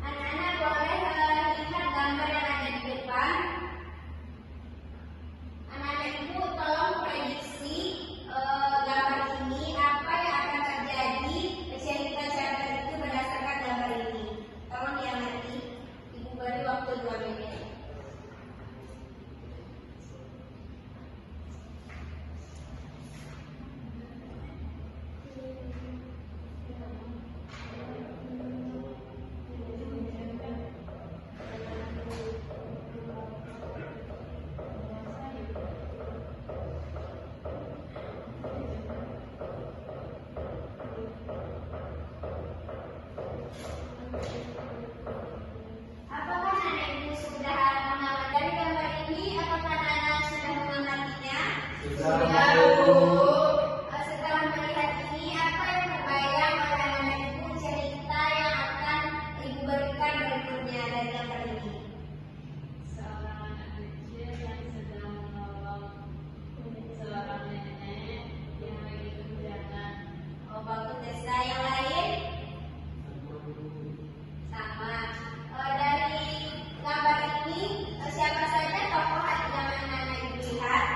Anak-anak boleh lihat gambar yang ada di depan. Anak-anak ibu tolong prediksi gambar ini apa yang akan terjadi cerita cerita itu berdasarkan gambar ini. Tolong diamati. Ibu beri waktu 2 menit. Apakah anak ibu sudah mengamati dari gambar ini? Apakah anak sudah mengamatinya? Sudah, Bu. Setelah melihat ini, apa yang terbayang oleh anak ibu cerita yang akan ibu berikan berikutnya dari gambar ini? Seorang anak kecil yang sedang menolong seorang nenek yang lagi kehujanan. Oh, bagus Desa. Yang lain? Sama. Dari gambar ini, siapa saja tokoh yang anak ibu lihat?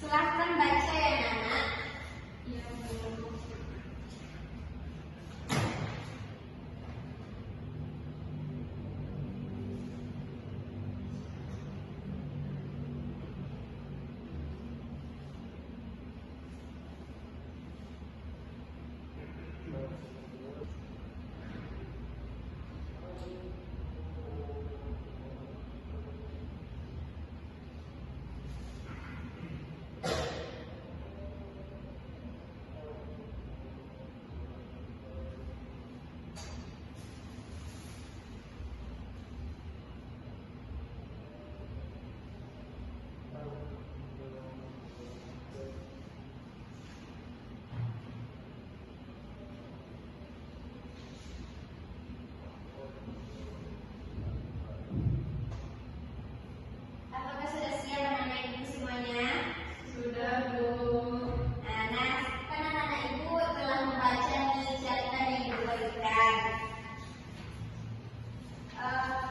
Silahkan baca ya Nana. Iya, Bu. Apakah sudah siap anak-anak ibu semuanya? Sudah, Bu. Nah, kan anak-anak ibu telah membaca nih catatan yang ibu berikan.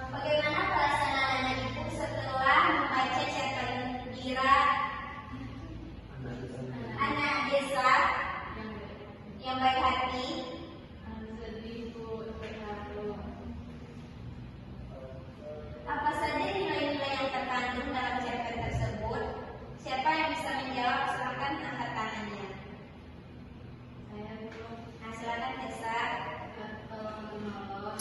Bagaimana perasaan anak-anak ibu setelah membaca catatan Dira anak desa yang baik hati? Sedih, Bu. Terharu. Apa saja nilai-nilai yang terkandung dalam catatan tersebut? Siapa yang bisa menjawab? Silakan angkat tangannya. Saya, Bu. Nah, silakan Desa. Menolong,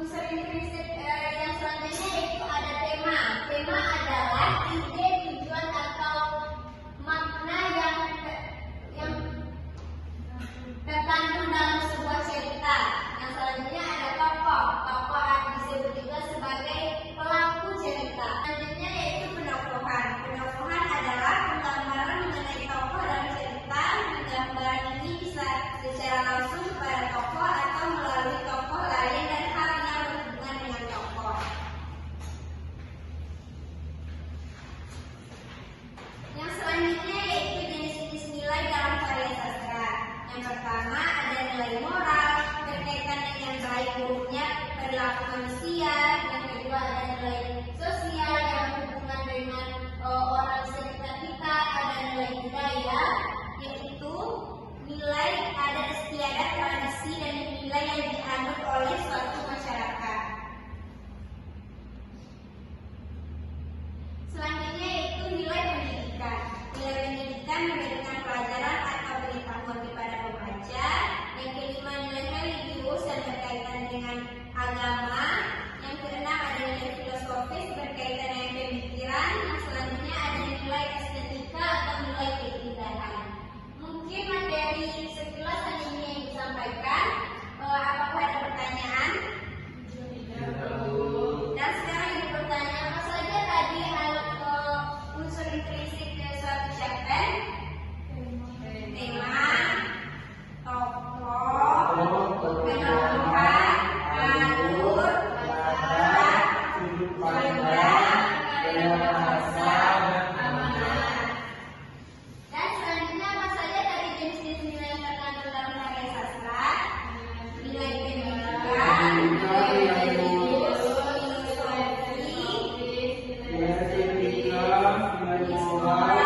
Unsur intrinsik yang selanjutnya yaitu ada tema. Tema adalah ide, tujuan atau makna yang terkandung dalam sebuah cerita. Yang selanjutnya ada tokoh. Tokoh disebut juga sebagai pelaku cerita. Selanjutnya yaitu penokohan. Penokohan adalah penggambaran mengenai tokoh dalam cerita. Penggambaran ini bisa secara langsung kepada tokoh atau melalui tokoh lain dan hal yang berhubungan dengan tokoh. Yang selanjutnya yaitu jenis-jenis nilai dalam karya sastra. Yang pertama ada nilai moral berkaitan dengan baik buruknya perilaku manusia. Yang kedua ada nilai sosial yang berhubungan dengan orang sekitar kita. Ada nilai budaya yaitu nilai adat istiadat tradisi dan nilai yang dianut oleh suatu masyarakat. Selanjutnya yaitu nilai pendidikan. Nilai pendidikan memberikan pelajaran atau pengetahuan kepada pembaca. Yang kelima nilai religius yang berkaitan dengan agama. Yang keenam ada nilai filosofis berkaitan dengan pemikiran. Yang selanjutnya ada nilai estetika atau nilai keindahan. Mungkin materi sekilas hanya ini yang disampaikan. Apakah ada pertanyaan? Dan sekarang ibu bertanya, apa saja tadi unsur intrinsik dari suatu cerpen? Tema, tokoh, penokohan, alur, latar, sudut pandang, gaya bahasa, amanat. Dan selanjutnya apa saja tadi jenis-jenis nilai yang terkandung dalam karya sastra? Nilai pendidikan, nilai religius, filosofi, nilai etika, nilai moral,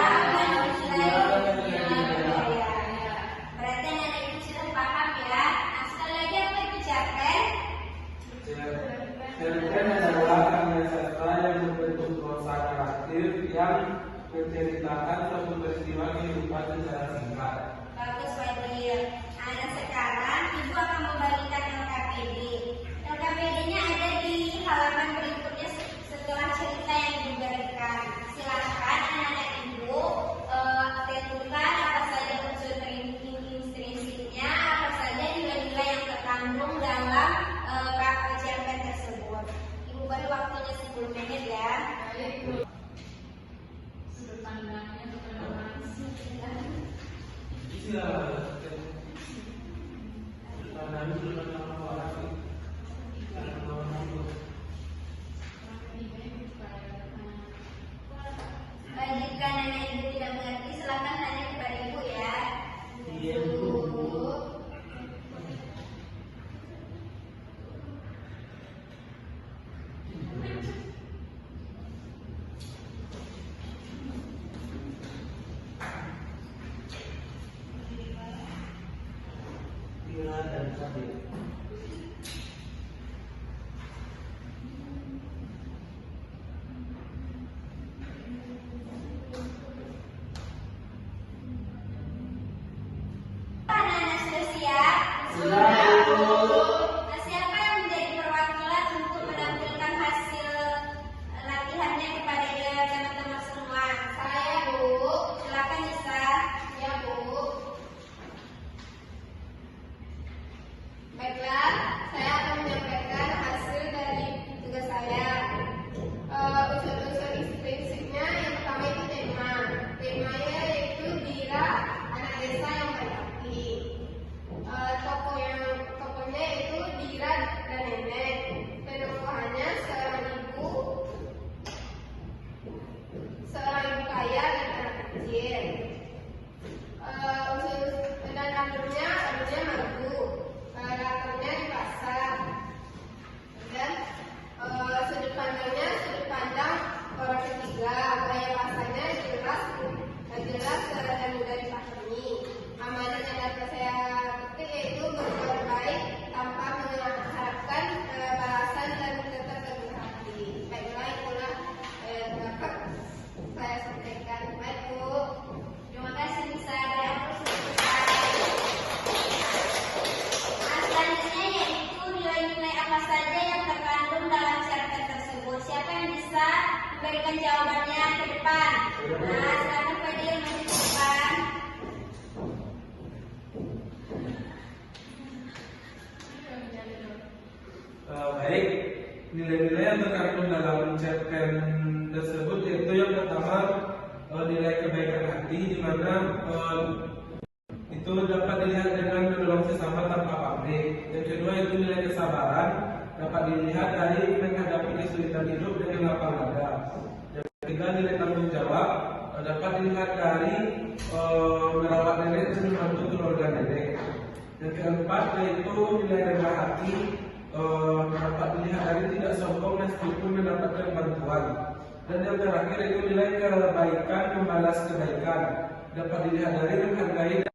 berarti anak ibu sudah paham ya. Nah, sekali lagi apa itu cerpen? Cerpen adalah karya sastra yang berbentuk prosa karakter yang menceritakan suatu peristiwa kehidupan secara singkat. Bagus Fadil. Nah, sekarang ibu akan membagikan LKPD. LKPD-nya ada di halaman berikutnya setelah cerita yang diberikan. Silakan anak-anak ibu tentukan apa saja unsur intrinsiknya, apa saja nilai-nilai yang terkandung dalam cerpen tersebut. Ibu beri waktunya 10 menit ya. Baik, sudut pandangnya bagaimana? Iya. Karena itu adalah orang Jika nenek ibu tidak mengerti, silakan tanya kepada ibu ya. Iya, Bu. Tira dan Fadil. Anak-anak sudah siap? Sudah, Bu. Nah, siapa yang menjadi perwakilan untuk menampilkan hasil latihannya kepada teman-teman semua? Saya, Bu. Silakan Nisa. Ya, Bu. Baiklah, saya akan menyampaikan hasil dari tugas saya. Unsur-unsur intrinsiknya yang pertama itu tema. Temanya yaitu Dira, anak desa yang berbakti. Tokohnya itu Dira dan Nenek. Penokohannya seorang ibu kaya dan anak kecil. Dan alurnya Margu. Latarnya Baik, nilai-nilai yang terkandung dalam cerpen tersebut yaitu yang pertama nilai kebaikan hati, di mana itu dapat dilihat dengan menolong sesama tanpa pamrih. Yang kedua itu nilai kesabaran, dapat dilihat dari menghadapi kesulitan hidup dengan lapang dada. Yang ketiga nilai tanggung jawab, dapat dilihat dari merawat nenek dan membantu keluarga nenek. Yang keempat yaitu nilai rendah hati, dapat dilihat dari tidak sombong meskipun mendapatkan bantuan. Dan yang terakhir itu nilai kebaikan membalas kebaikan, dapat dilihat dari menghargai